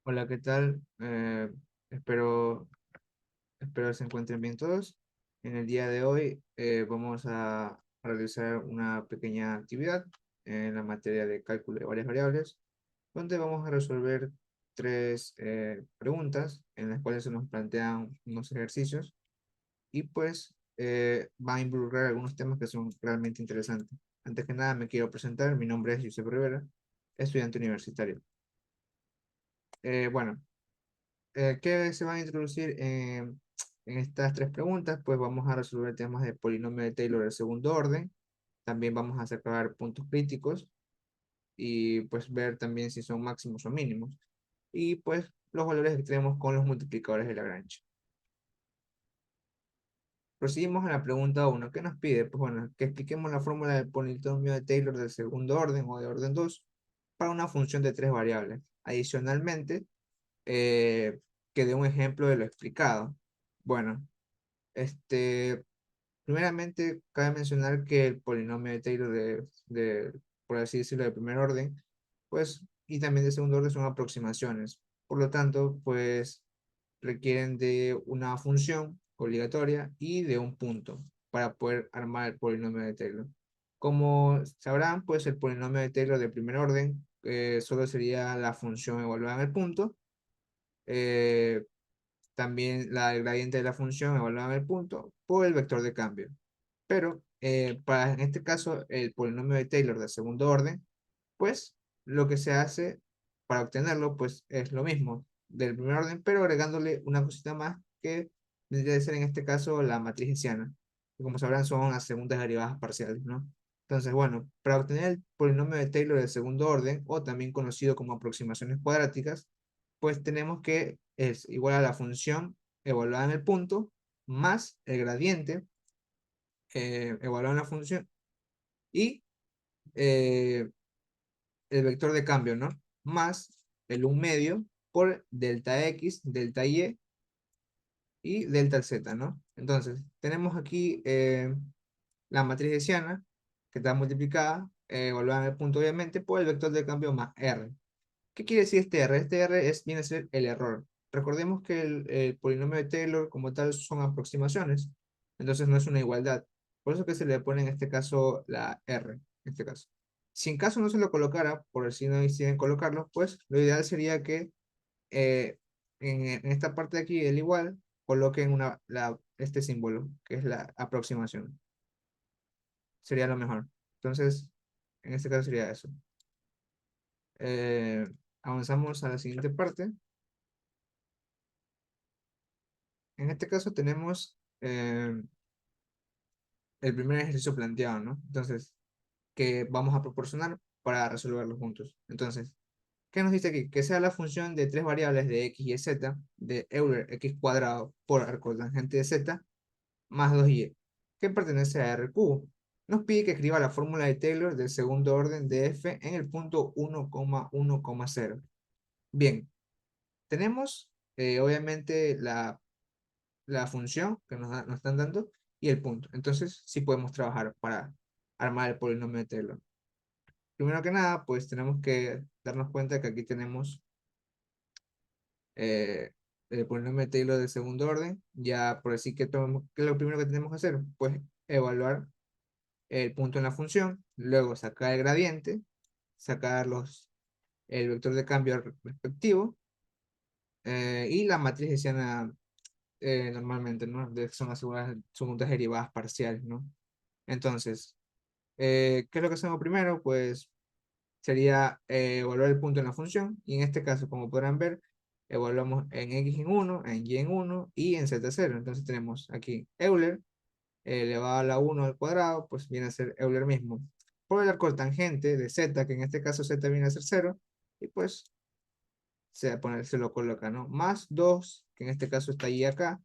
Hola, ¿qué tal? Espero, espero se encuentren bien todos. En el día de hoy vamos a realizar una pequeña actividad en la materia de cálculo de varias variables, donde vamos a resolver tres preguntas en las cuales se nos plantean unos ejercicios y pues va a involucrar algunos temas que son realmente interesantes. Antes que nada me quiero presentar, mi nombre es Josep Rivera, estudiante universitario. Bueno. ¿Qué se van a introducir en estas tres preguntas? Pues vamos a resolver temas de polinomio de Taylor de segundo orden. También vamos a sacar puntos críticos y pues ver también si son máximos o mínimos. Y pues los valores que tenemos con los multiplicadores de Lagrange. Proseguimos a la pregunta uno. ¿Qué nos pide? Pues bueno, que expliquemos la fórmula del polinomio de Taylor del segundo orden o de orden 2 para una función de tres variables. Adicionalmente, eh, que dé un ejemplo de lo explicado. Bueno, este, primeramente, cabe mencionar que el polinomio de Taylor por así decirlo, de primer orden, pues, y también de segundo orden son aproximaciones. Por lo tanto, pues, requieren de una función obligatoria y de un punto para poder armar el polinomio de Taylor. Como sabrán, pues el polinomio de Taylor de primer orden solo sería la función evaluada en el punto. eh, También la gradiente de la función evaluada en el punto por el vector de cambio. Pero para en este caso el polinomio de Taylor de segundo orden, pues lo que se hace para obtenerlo pues es lo mismo del primer orden, pero agregándole una cosita más que tendría de ser en este caso la matriz hessiana, que como sabrán son las segundas derivadas parciales, ¿no? Entonces, bueno, para obtener el polinomio de Taylor de segundo orden, o también conocido como aproximaciones cuadráticas, pues tenemos que es igual a la función evaluada en el punto más el gradiente evaluado en la función y eh, el vector de cambio, ¿no? Más el 1 medio por delta x, delta y delta z, ¿no? Entonces, tenemos aquí la matriz hessiana que está multiplicada, evaluada en el punto obviamente, por el vector de cambio más r. ¿Qué quiere decir este R? Este R viene a ser el error. Recordemos que el polinomio de Taylor como tal son aproximaciones, entonces no es una igualdad. Por eso que se le pone en este caso la R, en este caso. Si en caso no se lo colocara, por si no deciden colocarlo, pues lo ideal sería que eh, en esta parte de aquí, el igual, coloquen este símbolo, que es la aproximación. Sería lo mejor. Entonces, en este caso sería eso. Eh, Avanzamos a la siguiente parte. En este caso tenemos el primer ejercicio planteado, ¿no? Entonces, que vamos a proporcionar para resolverlo juntos. Entonces, ¿qué nos dice aquí? Que sea la función de tres variables de x y z de Euler x cuadrado por arcotangente de z más 2y, que pertenece a R cubo. Nos pide que escriba la fórmula de Taylor del segundo orden de f en el punto 1,1,0. Bien, tenemos obviamente la función que nos están dando y el punto. Entonces, sí podemos trabajar para armar el polinomio de Taylor. Primero que nada, pues tenemos que darnos cuenta que aquí tenemos eh, el polinomio de Taylor de segundo orden. Ya por así que tomemos, ¿qué es lo primero que tenemos que hacer? Pues evaluar el punto en la función, luego sacar el gradiente, sacar el vector de cambio respectivo y la matriz hessiana normalmente, ¿no? Son las segundas derivadas parciales, ¿no? Entonces, ¿qué es lo que hacemos primero? Pues sería evaluar el punto en la función, y en este caso, como podrán ver, evaluamos en x en uno, en y en uno y en z cero. Entonces tenemos aquí Euler elevado a la 1 al cuadrado, pues viene a ser Euler mismo. Por el arco tangente de z, que en este caso z viene a ser cero, y pues se lo coloca, ¿no? Más 2 que en este caso está y acá.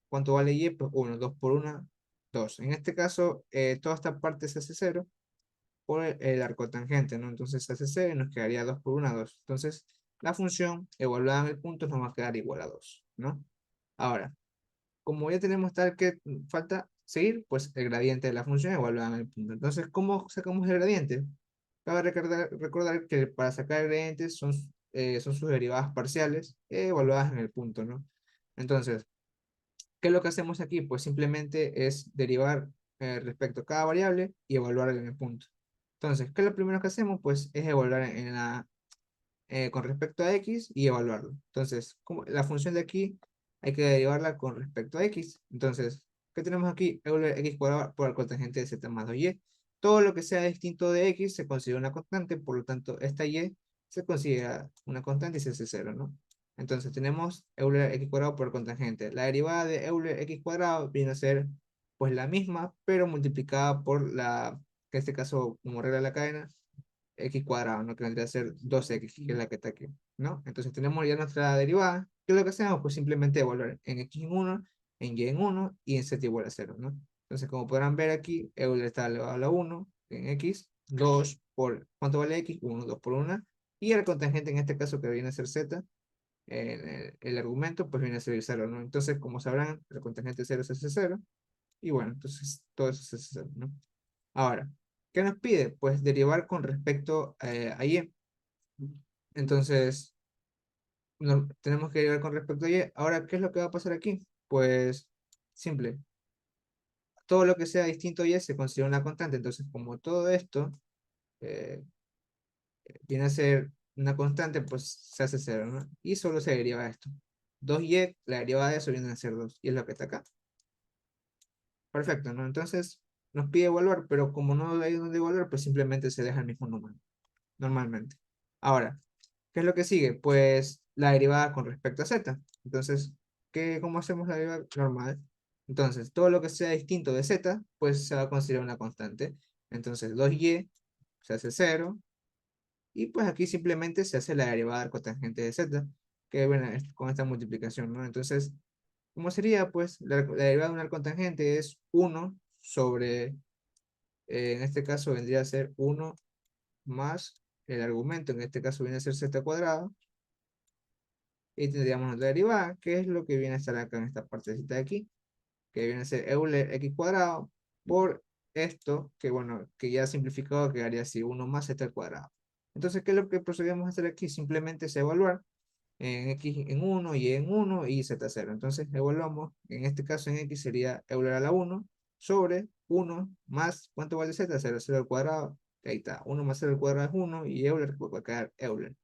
¿Cuánto vale y? Pues 1, 2 por 1, 2. En este caso, toda esta parte se hace cero por el arco tangente, ¿no? Entonces se hace cero y nos quedaría 2 por 1, 2. Entonces, la función evaluada en el punto nos va a quedar igual a 2, ¿no? Ahora, como ya tenemos tal que falta seguir, pues el gradiente de la función evaluada en el punto. Entonces, ¿cómo sacamos el gradiente? Cabe recordar que para sacar el gradiente son sus derivadas parciales evaluadas en el punto, ¿no? Entonces, ¿qué es lo que hacemos aquí? Pues simplemente es derivar respecto a cada variable y evaluar en el punto. Entonces, ¿qué es lo primero que hacemos? Pues es evaluar con respecto a x y evaluarlo. Entonces, la función de aquí hay que derivarla con respecto a x. Entonces, ¿qué tenemos aquí? Euler x cuadrado por el cotangente de z más 2y. Todo lo que sea distinto de x se considera una constante, por lo tanto, esta y se considera una constante y se hace cero, ¿no? Entonces, tenemos Euler x cuadrado por el cotangente. La derivada de Euler x cuadrado viene a ser pues la misma, pero multiplicada por que en este caso, como regla de la cadena, x cuadrado, ¿no? Que vendría a ser 2x, que es la que está aquí, ¿no? Entonces tenemos ya nuestra derivada. ¿Qué es lo que hacemos? Pues simplemente evaluar en x en 1, en y en 1 y en z igual a 0, ¿no? Entonces, como podrán ver aquí, Euler está elevado a la 1 en x, 2 por, ¿cuánto vale x? 1, 2 por 1, y el cotangente en este caso que viene a ser z, el argumento, pues viene a ser el 0, ¿no? Entonces, como sabrán, el cotangente 0 es ese 0, y bueno, entonces todo eso es ese 0, ¿no? Ahora, ¿qué nos pide? Pues derivar con respecto a y. Entonces, tenemos que derivar con respecto a y. Ahora, ¿qué es lo que va a pasar aquí? Pues simple. Todo lo que sea distinto a y se considera una constante. Entonces, como todo esto eh, viene a ser una constante, pues se hace cero, ¿no? Y solo se deriva esto. 2y, la derivada de eso viene a ser 2. Y es lo que está acá. Perfecto, ¿no? Entonces, nos pide evaluar, pero como no hay donde evaluar, pues simplemente se deja el mismo número, normalmente. Ahora, ¿qué es lo que sigue? Pues la derivada con respecto a z. Entonces, ¿cómo hacemos la derivada normal? Entonces, todo lo que sea distinto de z, pues se va a considerar una constante. Entonces, 2y se hace 0. Y pues aquí simplemente se hace la derivada del cotangente de z, que bueno, es con esta multiplicación, ¿no? Entonces, ¿cómo sería? Pues la derivada de una cotangente es 1 sobre, en este caso vendría a ser 1 más el argumento, en este caso viene a ser z cuadrado, y tendríamos nuestra derivada, que es lo que viene a estar acá en esta partecita de aquí, que viene a ser Euler x cuadrado por esto, que bueno, que ya simplificado quedaría así, 1 más z al cuadrado. Entonces, ¿qué es lo que procedemos a hacer aquí? Simplemente es evaluar en x en 1, y en 1 y z 0. Entonces, evaluamos, en este caso en x sería Euler a la 1 sobre 1 más, ¿cuánto vale z? 0, 0 al cuadrado. Ahí está, 1 más 0 al cuadrado es 1 y Euler pues, va a quedar Euler.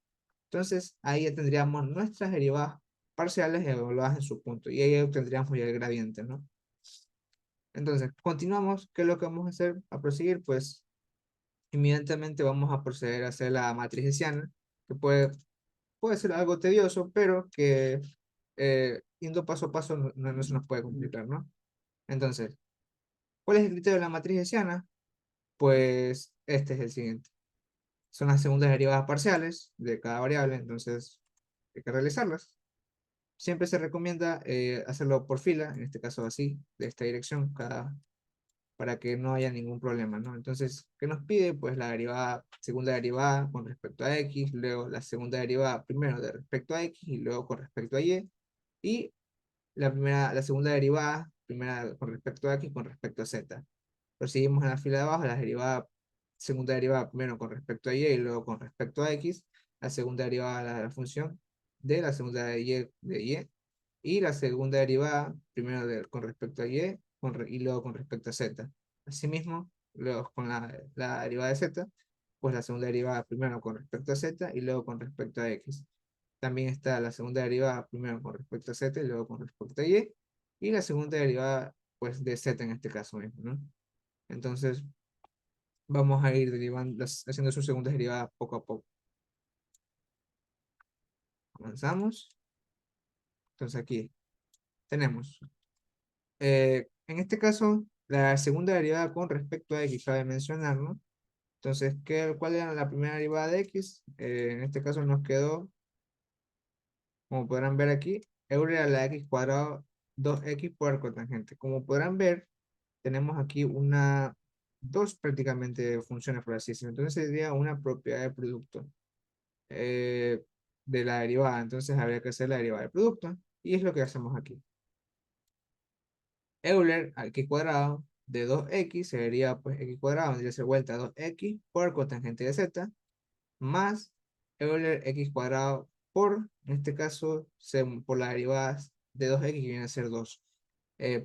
Entonces, ahí ya tendríamos nuestras derivadas parciales evaluadas en su punto. Y ahí obtendríamos ya el gradiente, ¿no? Entonces, continuamos. ¿Qué es lo que vamos a hacer? A proseguir, pues, inmediatamente vamos a proceder a hacer la matriz hessiana, que puede ser algo tedioso, pero que yendo paso a paso no se nos puede complicar, ¿no? Entonces, ¿cuál es el criterio de la matriz hessiana? Pues este es el siguiente. Son las segundas derivadas parciales de cada variable, entonces hay que realizarlas. Siempre se recomienda hacerlo por fila, en este caso así, de esta dirección, para que no haya ningún problema, ¿no? Entonces, ¿qué nos pide? Pues la derivada, segunda derivada con respecto a x, luego la segunda derivada primero de respecto a x y luego con respecto a y, y la segunda derivada primera con respecto a x con respecto a z. Proseguimos en la fila de abajo, la derivada, segunda derivada primero con respecto a y luego con respecto a x, la segunda derivada de la función de la segunda de y la segunda derivada primero con respecto a y y luego con respecto a z. Asimismo, luego con la derivada de z, pues la segunda derivada primero con respecto a z y luego con respecto a x. También está la segunda derivada primero con respecto a z y luego con respecto a y la segunda derivada pues de z en este caso mismo, ¿no? Entonces, vamos a ir derivando, haciendo sus segundas derivadas poco a poco. Avanzamos. Entonces aquí tenemos, en este caso, la segunda derivada con respecto a x, cabe mencionar, ¿no? Entonces, ¿cuál era la primera derivada de x? En este caso nos quedó, como podrán ver aquí, Euler a la x cuadrado 2x por cotangente. Como podrán ver, tenemos aquí dos prácticamente funciones, por así decirlo. Entonces sería una propiedad de producto eh, de la derivada. Entonces habría que hacer la derivada del producto. Y es lo que hacemos aquí. Euler al x cuadrado de 2x sería pues x cuadrado, vendría a ser vuelta a 2x por cotangente de z, más Euler x cuadrado por, en este caso, por la derivada de 2x que viene a ser 2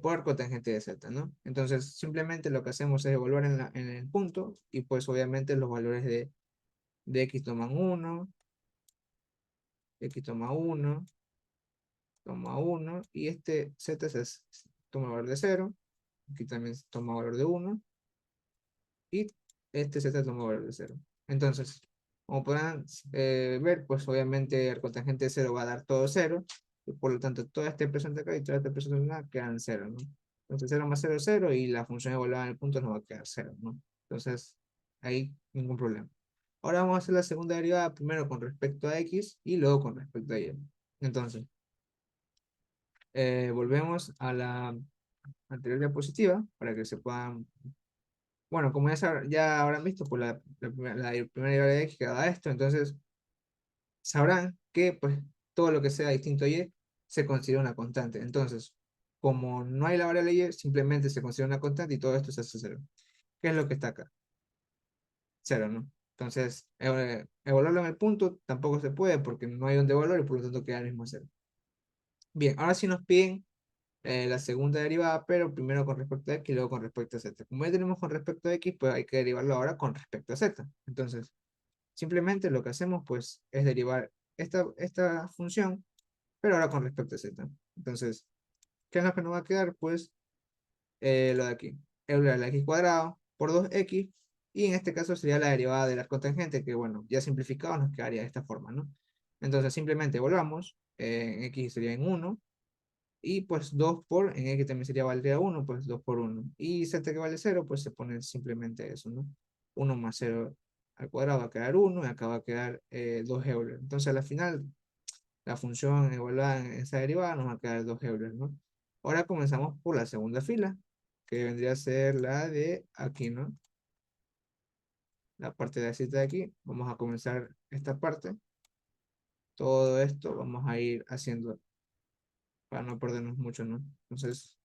por cotangente de z, ¿no? Entonces, simplemente lo que hacemos es evaluar en el punto y pues obviamente los valores de x toman 1, x toma 1 y este z toma valor de 0, aquí también toma valor de 1 y este z toma valor de 0. Entonces, como podrán ver, pues obviamente el cotangente de 0 va a dar todo 0 y por lo tanto toda esta expresión de acá y toda esta expresión de acá quedan 0, ¿no? Entonces 0 más 0 es 0 y la función evaluada en el punto nos va a quedar 0, ¿no? Entonces, ahí ningún problema. Ahora vamos a hacer la segunda derivada primero con respecto a x y luego con respecto a y. Entonces, volvemos a la anterior diapositiva para que se puedan, bueno, como ya habrán visto, pues la primera derivada de x que da esto, entonces sabrán que pues todo lo que sea distinto a y se considera una constante. Entonces, como no hay la variable y, simplemente se considera una constante y todo esto se hace cero. ¿Qué es lo que está acá? Cero, ¿no? Entonces, evaluarlo en el punto tampoco se puede porque no hay donde evaluar y por lo tanto queda el mismo cero. Bien, ahora sí nos piden la segunda derivada, pero primero con respecto a x y luego con respecto a z. Como ya tenemos con respecto a x, pues hay que derivarlo ahora con respecto a z. Entonces, simplemente lo que hacemos pues es derivar esta función, pero ahora con respecto a z. Entonces, ¿qué es lo que nos va a quedar? Pues lo de aquí. Euler a la x cuadrado por 2x, y en este caso sería la derivada de la cotangente, que bueno, ya simplificado nos quedaría de esta forma, ¿no? Entonces simplemente volvamos, en x sería en 1, y pues 2 por, en x también sería valdría 1, pues 2 por 1. Y z que vale 0, pues se pone simplemente eso, ¿no? 1 más 0 al cuadrado va a quedar 1, y acá va a quedar 2 Euler. Entonces a la final la función evaluada en esa derivada nos va a quedar 2 Euler, ¿no? Ahora comenzamos por la segunda fila, que vendría a ser la de aquí, ¿no? La parte de la cita de aquí. Vamos a comenzar esta parte. Todo esto vamos a ir haciendo para no perdernos mucho, ¿no? Entonces,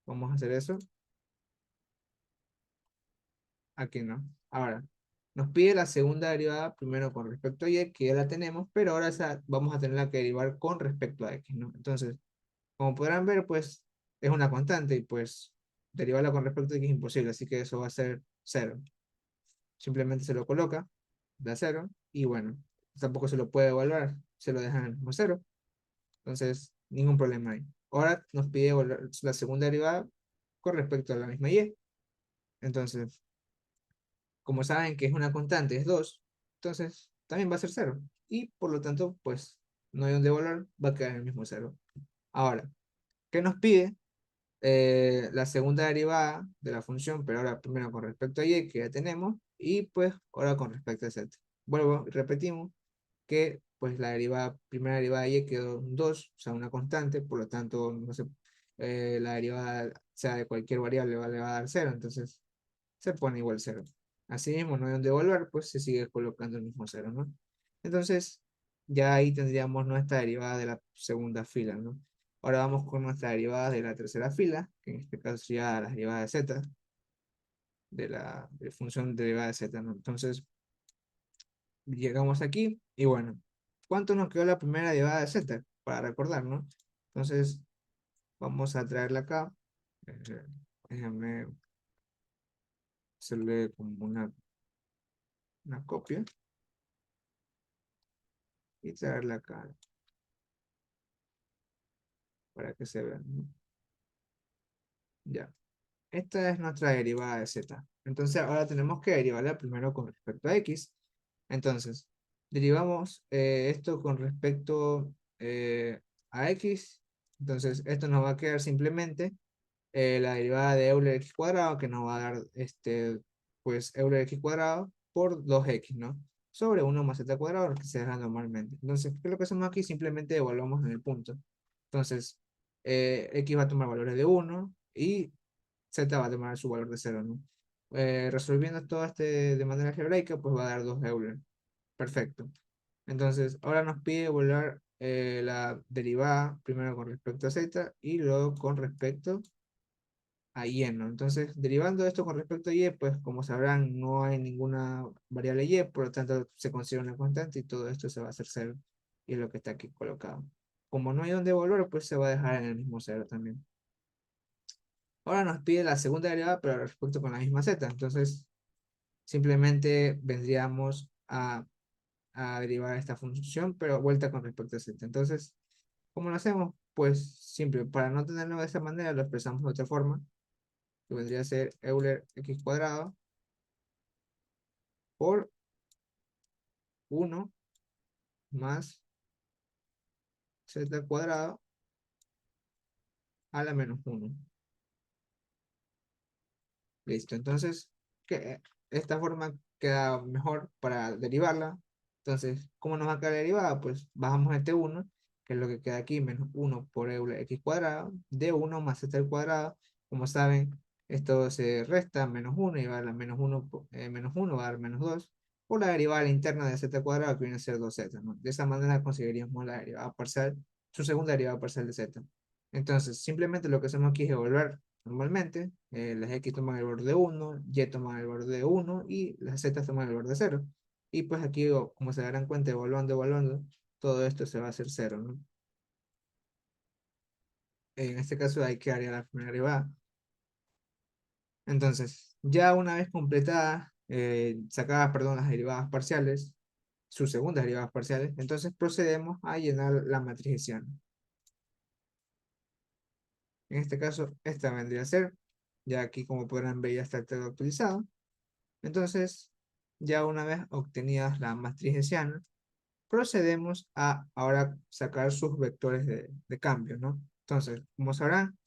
vamos a hacer eso. Aquí no. Ahora, nos pide la segunda derivada primero con respecto a y, que ya la tenemos, pero ahora esa vamos a tenerla que derivar con respecto a x, ¿no? Entonces, como podrán ver, pues es una constante y pues derivarla con respecto a x es imposible, así que eso va a ser cero. Simplemente se lo coloca, da cero, y bueno, tampoco se lo puede evaluar, se lo dejan en el mismo cero. Entonces, ningún problema ahí. Ahora nos pide la segunda derivada con respecto a la misma y. Entonces, como saben que es una constante, es 2, entonces también va a ser cero. Y por lo tanto, pues no hay donde evaluar, va a quedar en el mismo cero. Ahora, ¿qué nos pide? La segunda derivada de la función, pero ahora primero con respecto a y, que ya tenemos, y pues ahora con respecto a z. Vuelvo, repetimos que pues la primera derivada de y quedó un 2, o sea, una constante, por lo tanto, no sé, la derivada sea de cualquier variable le va a dar cero, entonces se pone igual cero. Asimismo, no hay donde evaluar, pues se sigue colocando el mismo cero, ¿no? Entonces, ya ahí tendríamos nuestra derivada de la segunda fila, ¿no? Ahora vamos con nuestra derivada de la tercera fila, que en este caso sería la derivada de z, de función derivada de z, ¿no? Entonces, llegamos aquí, y bueno, ¿cuánto nos quedó la primera derivada de z? Para recordar, ¿no? Entonces, vamos a traerla acá. Eh, Déjame hacerle como una copia y traerla acá para que se vean, ¿no? Ya. Esta es nuestra derivada de z. Entonces ahora tenemos que derivarla primero con respecto a x. Entonces, derivamos esto con respecto a x. Entonces, esto nos va a quedar simplemente la derivada de Euler x cuadrado, que nos va a dar pues Euler x cuadrado por 2x, ¿no? Sobre 1 más z cuadrado, lo que se da normalmente. Entonces, ¿qué es lo que hacemos aquí? Simplemente evaluamos en el punto. Entonces, x va a tomar valores de 1 y z va a tomar su valor de 0, ¿no? Resolviendo todo de manera algebraica, pues va a dar 2 Euler. Perfecto. Entonces, ahora nos pide evaluar la derivada primero con respecto a z y luego con respecto a y, ¿no? Entonces, derivando esto con respecto a y, pues como sabrán, no hay ninguna variable y, por lo tanto se considera una constante y todo esto se va a hacer cero, y es lo que está aquí colocado. Como no hay donde volver, pues se va a dejar en el mismo cero también. Ahora nos pide la segunda derivada, pero respecto con la misma z. Entonces, simplemente vendríamos a derivar esta función, pero vuelta con respecto a z. Entonces, ¿cómo lo hacemos? Pues simple, para no tenerlo de esta manera, lo expresamos de otra forma, que vendría a ser Euler x cuadrado por 1 más z cuadrado a la menos 1. Listo, entonces esta forma queda mejor para derivarla. Entonces, ¿cómo nos va a quedar la derivada? Pues bajamos este 1, que es lo que queda aquí, menos 1 por Euler x cuadrado, de 1 más z al cuadrado. Como saben, esto se resta, menos 1, y va a dar menos 1, menos 1 va a dar menos 2, por la derivada interna de z cuadrado, que viene a ser 2z, ¿no? De esa manera conseguiríamos la derivada parcial, su segunda derivada parcial de z. Entonces, simplemente lo que hacemos aquí es devolver normalmente. Las x toman el valor de 1, y toman el valor de 1 y las z toman el valor de 0. Y pues aquí, como se darán cuenta, evaluando, todo esto se va a hacer 0, ¿no? En este caso hay que haría la primera derivada. Entonces, ya una vez completadas, sacadas, perdón, las derivadas parciales, sus segundas derivadas parciales, entonces procedemos a llenar la matriz hessiana. En este caso, esta vendría a ser, ya aquí como podrán ver ya está todo actualizado. Entonces, ya una vez obtenidas la matriz hessiana, procedemos a ahora sacar sus vectores de cambio, ¿no? Entonces, como sabrán,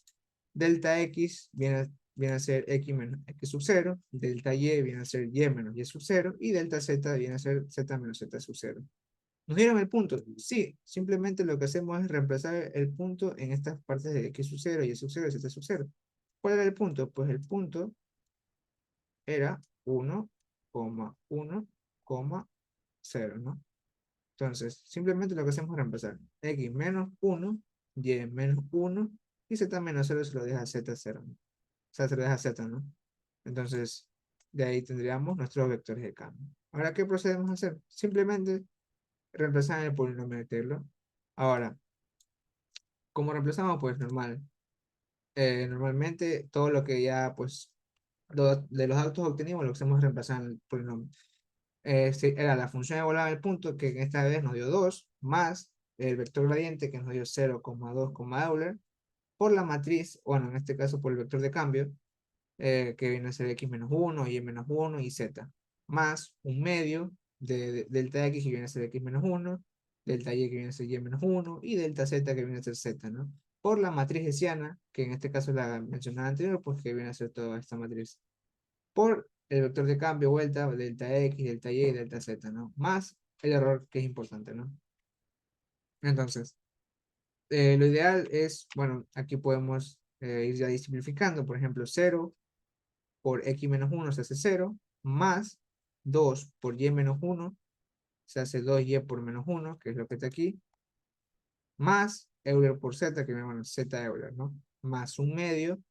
delta x viene a ser x menos x sub 0, delta y viene a ser y menos y sub 0, y delta z viene a ser z menos z sub 0. ¿Nos dieron el punto? Sí, simplemente lo que hacemos es reemplazar el punto en estas partes de x sub 0, y sub 0 y z sub 0. ¿Cuál era el punto? Pues el punto era 1,1,0, ¿no? Entonces, simplemente lo que hacemos es reemplazar x menos 1, y menos 1, y z menos 0 se lo deja a z 0, ¿no? O sea, se lo deja a z, ¿no? Entonces, de ahí tendríamos nuestros vectores de cambio. Ahora, ¿qué procedemos a hacer? Simplemente reemplazar el polinomio de Taylor. Ahora, ¿cómo reemplazamos? Pues normal. Normalmente, todo lo que ya, pues, de los datos obtenimos, lo que hacemos es reemplazar el polinomio. Sí, era la función evaluada del punto, que en esta vez nos dio 2, más el vector gradiente, que nos dio 0,2, Euler, por la matriz, bueno, en este caso por el vector de cambio, que viene a ser x menos 1, y menos 1 y z, más un medio de delta x, que viene a ser x menos 1, delta y, que viene a ser y menos 1, y delta z, que viene a ser z, ¿no? Por la matriz hessiana, que en este caso la mencionada anterior, pues que viene a ser toda esta matriz, por el vector de cambio, vuelta, delta x, delta y, delta z, ¿no? Más el error, que es importante, ¿no? Entonces, lo ideal es, bueno, aquí podemos ir ya simplificando, por ejemplo, 0 por x menos 1 se hace 0, más 2 por y menos 1 se hace 2y por menos 1, que es lo que está aquí, más Euler por z, que bueno, z Euler, ¿no? Más un medio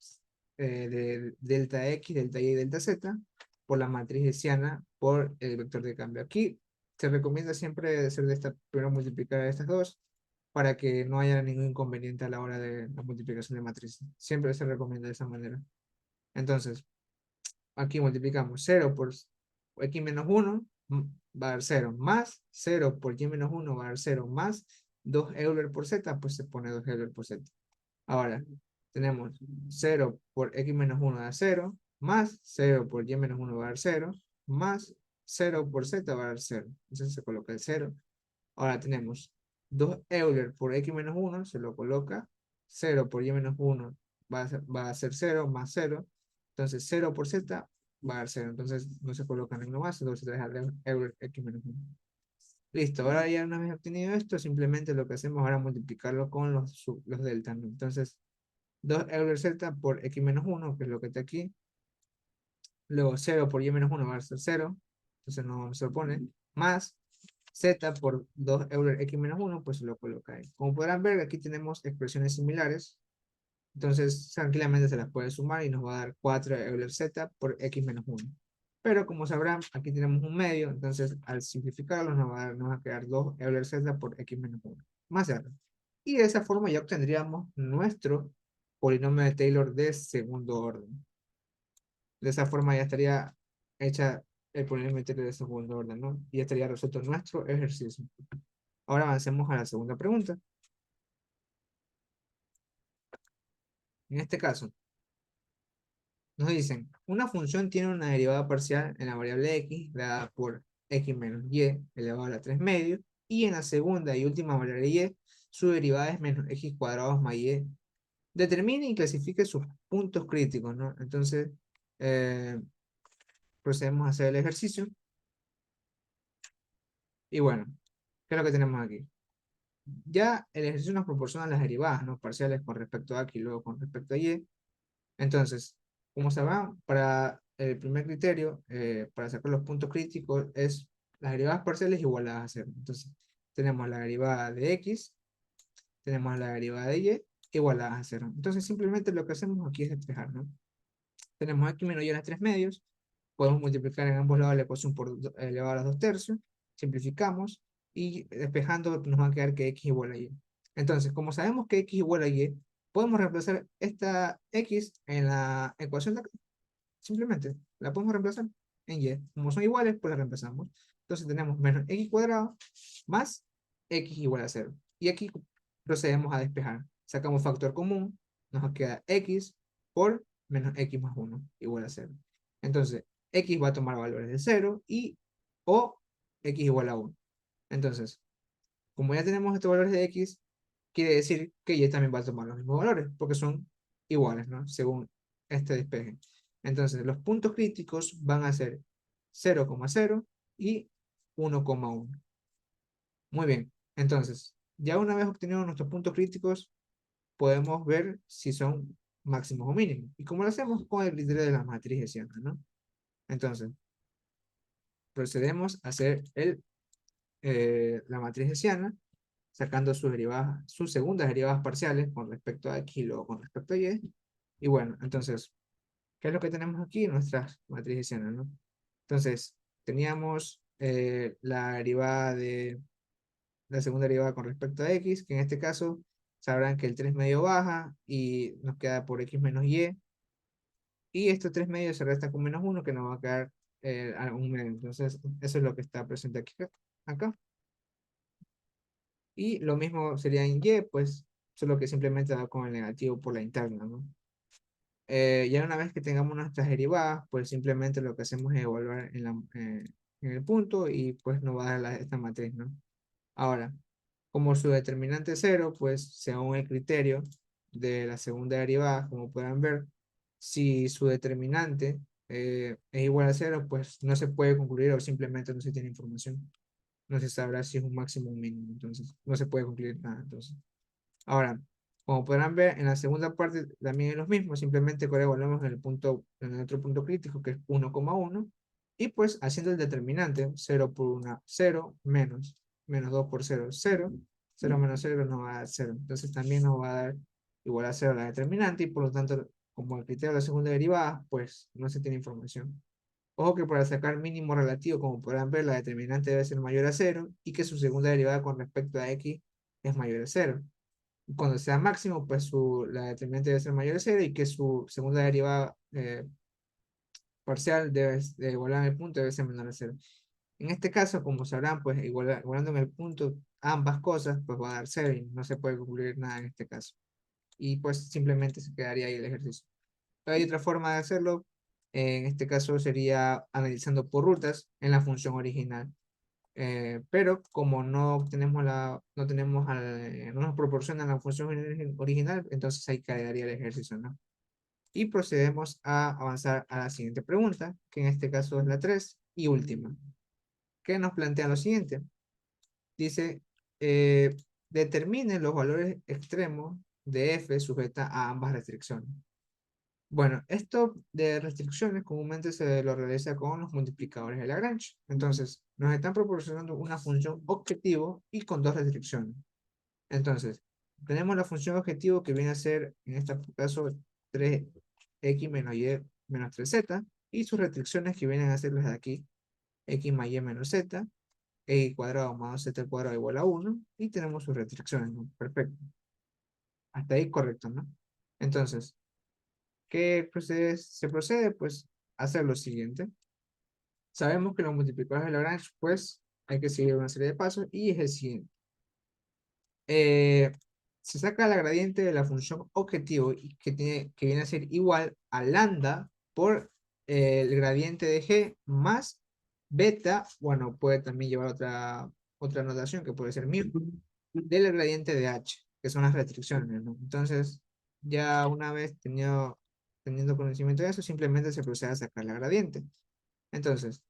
de delta x, delta y, delta z, por la matriz hessiana, por el vector de cambio. Aquí se recomienda siempre hacer de esta, primero multiplicar a estas dos, para que no haya ningún inconveniente a la hora de la multiplicación de matrices. Siempre se recomienda de esa manera. Entonces, aquí multiplicamos 0 por x menos 1, va a dar 0, más 0 por y menos 1 va a dar 0, más 2 Euler por z, pues se pone 2 Euler por z. Ahora, tenemos 0 por x menos 1 da 0, más 0 por y menos 1 va a dar 0, más 0 por z va a dar 0. Entonces se coloca el 0. Ahora tenemos 2 Euler por x menos 1, se lo coloca. 0 por y menos 1 va a ser 0, más 0. Entonces 0 por z va a dar 0. Entonces no se coloca ninguno más, entonces se deja Euler x menos 1. Listo, ahora ya una vez obtenido esto, simplemente lo que hacemos ahora es multiplicarlo con los deltas, ¿no? Entonces 2 Euler z por x menos 1, que es lo que está aquí. Luego 0 por y menos 1 va a ser 0. Entonces no se opone. Más z por 2 Euler x menos 1, pues se lo coloca ahí. Como podrán ver, aquí tenemos expresiones similares. Entonces, tranquilamente se las puede sumar y nos va a dar 4 Euler Z por x menos 1. Pero como sabrán, aquí tenemos un medio, entonces al simplificarlo nos va a quedar 2 Euler Z por x menos 1. Más R. Y de esa forma ya obtendríamos nuestro polinomio de Taylor de segundo orden. De esa forma ya estaría hecha el polinomio de Taylor de segundo orden, ¿no? Y ya estaría resuelto nuestro ejercicio. Ahora avancemos a la segunda pregunta. En este caso, nos dicen, una función tiene una derivada parcial en la variable x, dada por x menos y elevado a la 3 medios, y en la segunda y última variable y, su derivada es menos x cuadrados más y. Determine y clasifique sus puntos críticos, ¿no? Entonces, eh, procedemos a hacer el ejercicio. Y bueno, ¿qué es lo que tenemos aquí? Ya el ejercicio nos proporciona las derivadas, ¿no? Parciales con respecto a x y luego con respecto a y. Entonces, como sabrán, para el primer criterio, para sacar los puntos críticos, es las derivadas parciales igualadas a cero. Entonces, tenemos la derivada de x, tenemos la derivada de y, igualadas a cero. Entonces, simplemente lo que hacemos aquí es despejar, ¿no? Tenemos x menos y a las 3 medios, podemos multiplicar en ambos lados la ecuación por elevado a los 2 tercios, simplificamos, y despejando nos va a quedar que x igual a y. Entonces, como sabemos que x igual a y, podemos reemplazar esta x en la ecuación de acá. Simplemente la podemos reemplazar en y. Como son iguales, pues la reemplazamos. Entonces tenemos menos x cuadrado más x igual a cero. Y aquí procedemos a despejar. Sacamos factor común, nos queda x por menos x más 1 igual a cero. Entonces, x va a tomar valores de 0 y o x igual a 1. Entonces, como ya tenemos estos valores de x, quiere decir que y también va a tomar los mismos valores, porque son iguales, ¿no? Según este despeje. Entonces, los puntos críticos van a ser 0,0 y 1,1. Muy bien. Entonces, ya una vez obtenidos nuestros puntos críticos, podemos ver si son máximos o mínimos. ¿Y cómo lo hacemos? Con el criterio de la matriz hessiana, ¿no? Entonces, procedemos a hacer la matriz hessiana, sacando sus segundas derivadas parciales con respecto a x y luego con respecto a y. Y bueno, entonces, ¿qué es lo que tenemos aquí? Nuestras matrices hessianas, ¿no? Entonces, teníamos la segunda derivada con respecto a x, que en este caso sabrán que el 3 medio baja y nos queda por x menos y. Y estos 3 medios se restan con menos 1, que nos va a quedar a un medio. Entonces, eso es lo que está presente aquí, acá. Y lo mismo sería en y, pues solo que simplemente da con el negativo por la interna, ¿no? Ya una vez que tengamos nuestras derivadas, pues simplemente lo que hacemos es evaluar en el punto y pues nos va a dar esta matriz, ¿no? Ahora, como su determinante es cero, pues según el criterio de la segunda derivada, como pueden ver, si su determinante es igual a cero, pues no se puede concluir o simplemente no se tiene información. No se sabrá si es un máximo o un mínimo, entonces no se puede concluir nada. Entonces, ahora, como podrán ver, en la segunda parte también es lo mismo, simplemente ahora volvemos en el otro punto crítico, que es 1,1, y pues haciendo el determinante, 0 por 1, 0, menos 2 por 0, 0, 0 menos 0 nos va a dar 0. Entonces también nos va a dar igual a 0 la determinante, y por lo tanto, como el criterio de la segunda derivada, pues no se tiene información. Ojo que para sacar mínimo relativo, como podrán ver, la determinante debe ser mayor a 0, y que su segunda derivada con respecto a x es mayor a 0. Cuando sea máximo, pues la determinante debe ser mayor a 0 y que su segunda derivada parcial de igualar en el punto debe ser menor a 0. En este caso, como sabrán, pues igualando en el punto ambas cosas, pues va a dar 0 y no se puede concluir nada en este caso. Y pues simplemente se quedaría ahí el ejercicio. Pero hay otra forma de hacerlo. En este caso sería analizando por rutas en la función original. Pero como no nos proporcionan la función original, entonces ahí quedaría el ejercicio, ¿no? Y procedemos a avanzar a la siguiente pregunta, que en este caso es la 3 y última, que nos plantea lo siguiente. Dice, determine los valores extremos de f sujeta a ambas restricciones. Bueno, esto de restricciones comúnmente se lo realiza con los multiplicadores de Lagrange. Entonces, nos están proporcionando una función objetivo y con dos restricciones. Entonces, tenemos la función objetivo que viene a ser, en este caso, 3x menos y menos 3z, y sus restricciones que vienen a ser las de aquí, x más y menos z, x cuadrado más z cuadrado igual a 1, y tenemos sus restricciones, ¿no? Perfecto. Hasta ahí correcto, ¿no? Entonces, se procede? Pues a hacer lo siguiente. Sabemos que los multiplicadores de Lagrange, pues hay que seguir una serie de pasos, y es el siguiente. eh, Se saca la gradiente de la función objetivo y que viene a ser igual a lambda por el gradiente de g más beta, bueno, puede también llevar otra notación que puede ser mu, del gradiente de h, que son las restricciones, ¿no? Entonces, ya una vez teniendo conocimiento de eso, simplemente se procede a sacar la gradiente. Entonces,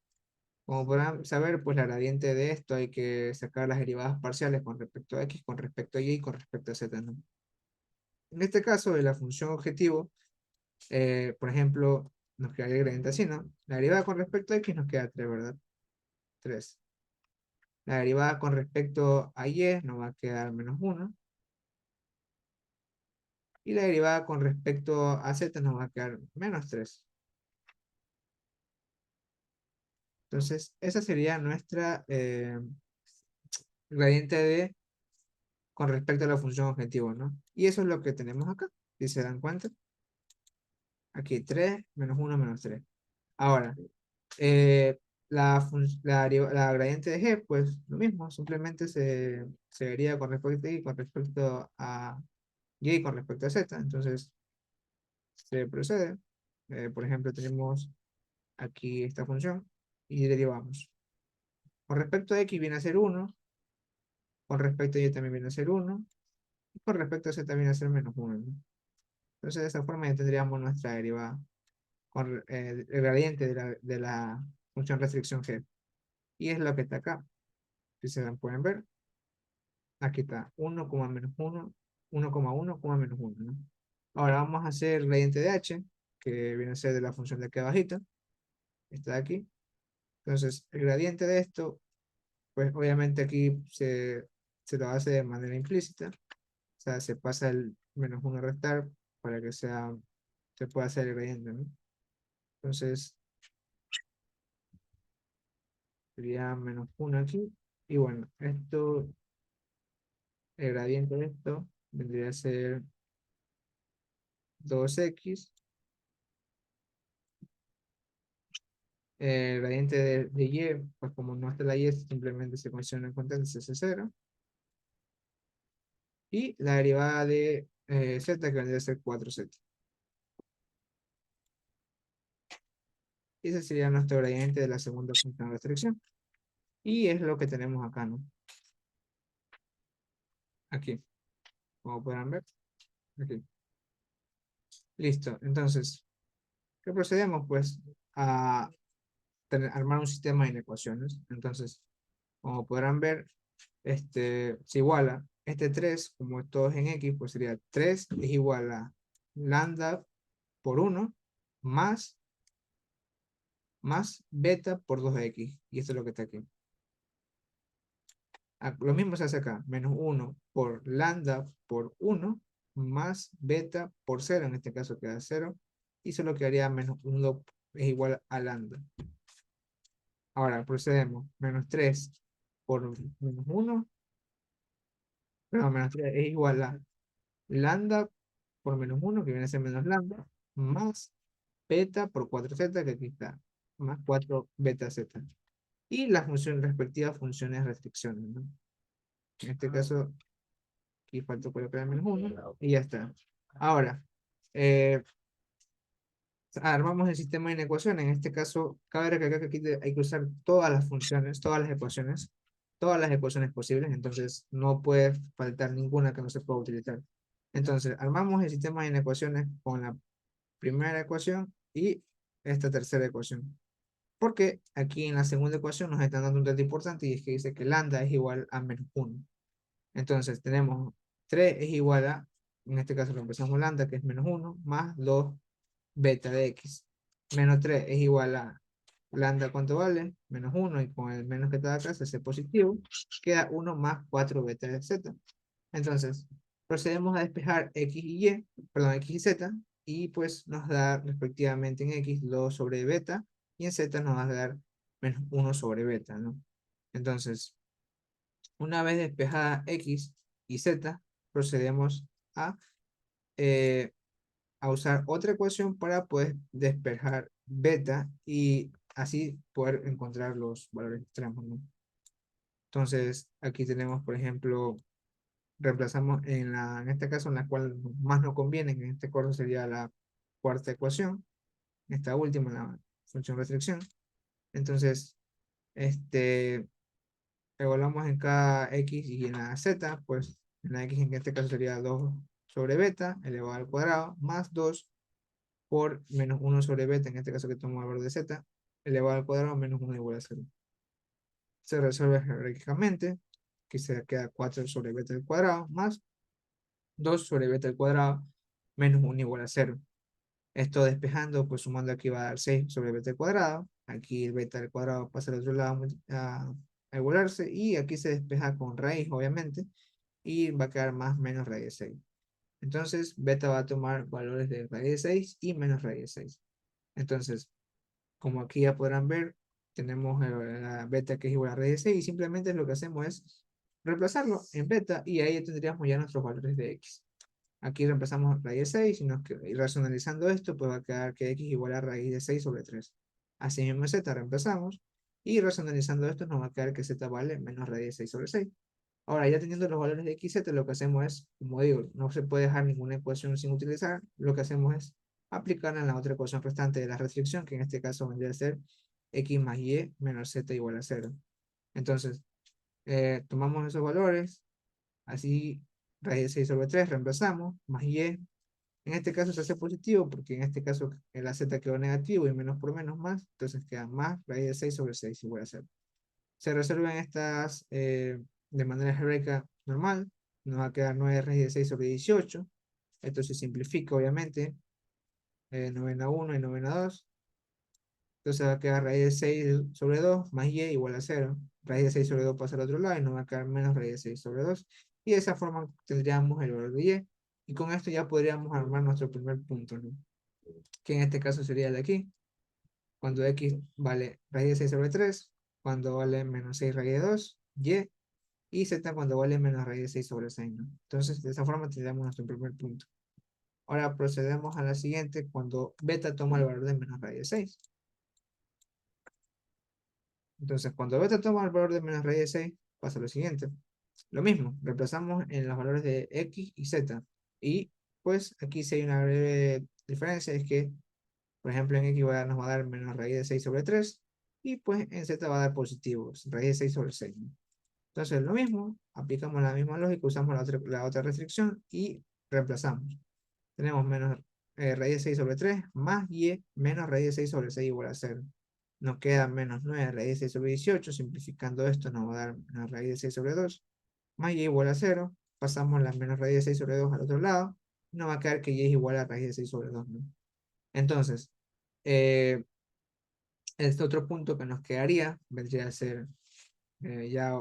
como podrán saber, pues la gradiente de esto hay que sacar las derivadas parciales con respecto a x, con respecto a y con respecto a z, ¿no? En este caso de la función objetivo, por ejemplo, nos queda el gradiente así, ¿no? La derivada con respecto a x nos queda 3, ¿verdad? 3. La derivada con respecto a y nos va a quedar menos 1. Y la derivada con respecto a z nos va a quedar menos 3. Entonces, esa sería nuestra gradiente de con respecto a la función objetivo, ¿no? Y eso es lo que tenemos acá, si se dan cuenta. Aquí 3 menos 1 menos 3. Ahora, la gradiente de g, pues lo mismo, simplemente se vería con respecto a y con respecto a y con respecto a z. Entonces, se procede. Por ejemplo, tenemos aquí esta función y derivamos. Con respecto a x viene a ser 1, con respecto a y también viene a ser 1, y con respecto a z viene a ser menos 1, ¿no? Entonces, de esa forma ya tendríamos nuestra derivada con el gradiente de la función restricción g. Y es lo que está acá. Si se dan, pueden ver. Aquí está 1, menos 1, 1,1, menos 1, ¿no? Ahora vamos a hacer el gradiente de h, que viene a ser de la función de aquí abajito. Está aquí. Entonces, el gradiente de esto, pues obviamente aquí se lo hace de manera implícita. O sea, se pasa el menos 1 a restar para que se pueda hacer el gradiente, ¿no? Entonces, sería menos 1 aquí. Y bueno, el gradiente de esto vendría a ser 2x. El gradiente de y, pues como no está la y, simplemente se condiciona en constante, es 0. Y la derivada de z, que vendría a ser 4z. Y ese sería nuestro gradiente de la segunda función de restricción. Y es lo que tenemos acá, ¿no? Aquí, como podrán ver. Aquí. Listo. Entonces, ¿qué procedemos? Pues a armar un sistema de inecuaciones. Entonces, como podrán ver, se iguala. Este 3 como todo es en x, pues sería 3 es igual a lambda por 1 más, beta por 2x. Y esto es lo que está aquí. Lo mismo se hace acá. Menos 1 por lambda por 1 más beta por 0. En este caso queda 0. Y solo quedaría menos 1 es igual a lambda. Ahora procedemos. Menos 3 por menos 1. Perdón, menos 3 es igual a lambda por menos 1, que viene a ser menos lambda, más beta por 4z, que aquí está, más 4 beta z. Y las funciones respectivas, funciones de restricciones, ¿no? En este caso, aquí falta colocar menos 1 y ya está. Ahora, eh, armamos el sistema de inecuaciones. En este caso, cabe recalcar que aquí hay que usar todas las funciones, todas las ecuaciones posibles, entonces no puede faltar ninguna que no se pueda utilizar. Entonces, armamos el sistema de inecuaciones con la primera ecuación y esta tercera ecuación. Porque aquí en la segunda ecuación nos están dando un dato importante y es que dice que lambda es igual a menos 1. Entonces tenemos 3 es igual a, en este caso reemplazamos lambda que es menos 1 más 2 beta de x. Menos 3 es igual a lambda, ¿cuánto vale? Menos 1 y con el menos que está acá se hace positivo. Queda 1 más 4 beta de z. Entonces, procedemos a despejar x y y, perdón, x y z, y pues nos da respectivamente en x 2 sobre beta, y en z nos va a dar menos 1 sobre beta, ¿no? Entonces, una vez despejada x y z, procedemos a, eh, a usar otra ecuación para poder despejar beta y así poder encontrar los valores extremos, ¿no? Entonces, aquí tenemos, por ejemplo, reemplazamos en este caso, en la cual más nos conviene, en este caso sería la cuarta ecuación, esta última, la función restricción. Entonces, evaluamos en cada x y en la z, pues en la x en este caso sería 2 sobre beta elevado al cuadrado, más 2 por menos 1 sobre beta, en este caso que tomo el valor de z, elevado al cuadrado menos 1 igual a 0. Se resuelve jerárquicamente, que se queda 4 sobre beta al cuadrado, más 2 sobre beta al cuadrado, menos 1 igual a 0. Esto despejando, pues sumando aquí va a dar 6 sobre beta al cuadrado. Aquí el beta al cuadrado pasa al otro lado a igualarse. Y aquí se despeja con raíz, obviamente. Y va a quedar más menos raíz de 6. Entonces, beta va a tomar valores de raíz de 6 y menos raíz de 6. Entonces, como aquí ya podrán ver, tenemos la beta que es igual a raíz de 6. Y simplemente lo que hacemos es reemplazarlo en beta. Y ahí tendríamos ya nuestros valores de x. Aquí reemplazamos raíz de 6 y racionalizando esto, pues va a quedar que x igual a raíz de 6 sobre 3. Así mismo z reemplazamos y racionalizando esto nos va a quedar que z vale menos raíz de 6 sobre 6. Ahora, ya teniendo los valores de x y z, lo que hacemos es, como digo, no se puede dejar ninguna ecuación sin utilizar. Lo que hacemos es aplicarla en la otra ecuación restante de la restricción, que en este caso vendría a ser x más y menos z igual a 0. Entonces, tomamos esos valores, así raíz de 6 sobre 3 reemplazamos, más y. En este caso se hace positivo porque en este caso la z quedó negativo y menos por menos más, entonces queda más raíz de 6 sobre 6 igual a 0. Se resuelven estas de manera algebraica normal, nos va a quedar 9 raíz de 6 sobre 18. Esto se simplifica obviamente, 9 a 1 y 9 a 2. Entonces va a quedar raíz de 6 sobre 2 más y igual a 0. Raíz de 6 sobre 2 pasa al otro lado y nos va a quedar menos raíz de 6 sobre 2. Y de esa forma tendríamos el valor de y. Y con esto ya podríamos armar nuestro primer punto, ¿no? Que en este caso sería el de aquí. Cuando x vale raíz de 6 sobre 3, cuando vale menos 6 raíz de 2, y z cuando vale menos raíz de 6 sobre 6, ¿no? Entonces, de esa forma tendríamos nuestro primer punto. Ahora procedemos a la siguiente, cuando beta toma el valor de menos raíz de 6. Entonces, cuando beta toma el valor de menos raíz de 6, pasa lo siguiente. Lo mismo, reemplazamos en los valores de x y z. Y pues aquí sí hay una breve diferencia, es que, por ejemplo, en x nos va a dar menos raíz de 6 sobre 3. Y pues en z va a dar positivo, raíz de 6 sobre 6, ¿no? Entonces, lo mismo, aplicamos la misma lógica, usamos la otra restricción y reemplazamos. Tenemos menos raíz de 6 sobre 3 más y menos raíz de 6 sobre 6 igual a 0. Nos queda menos 9 raíz de 6 sobre 18. Simplificando esto nos va a dar una raíz de 6 sobre 2 más y igual a 0. Pasamos la menos raíz de 6 sobre 2 al otro lado. Nos va a quedar que y es igual a raíz de 6 sobre 2, ¿no? Entonces, eh, este otro punto que nos quedaría vendría a ser ya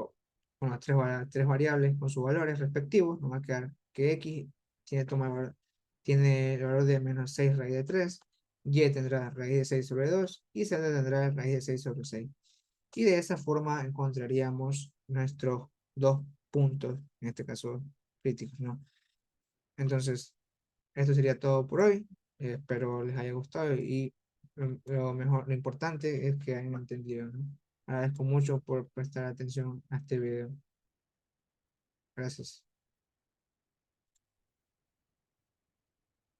con las tres variables con sus valores respectivos. Nos va a quedar que x tiene el valor de menos 6 raíz de 3, y tendrá raíz de 6 sobre 2 y z tendrá raíz de 6 sobre 6. Y de esa forma encontraríamos nuestros dos puntos, en este caso críticos, ¿no? Entonces, esto sería todo por hoy. Espero les haya gustado y lo mejor, lo importante es que hayan entendido, ¿no? Agradezco mucho por prestar atención a este video. Gracias.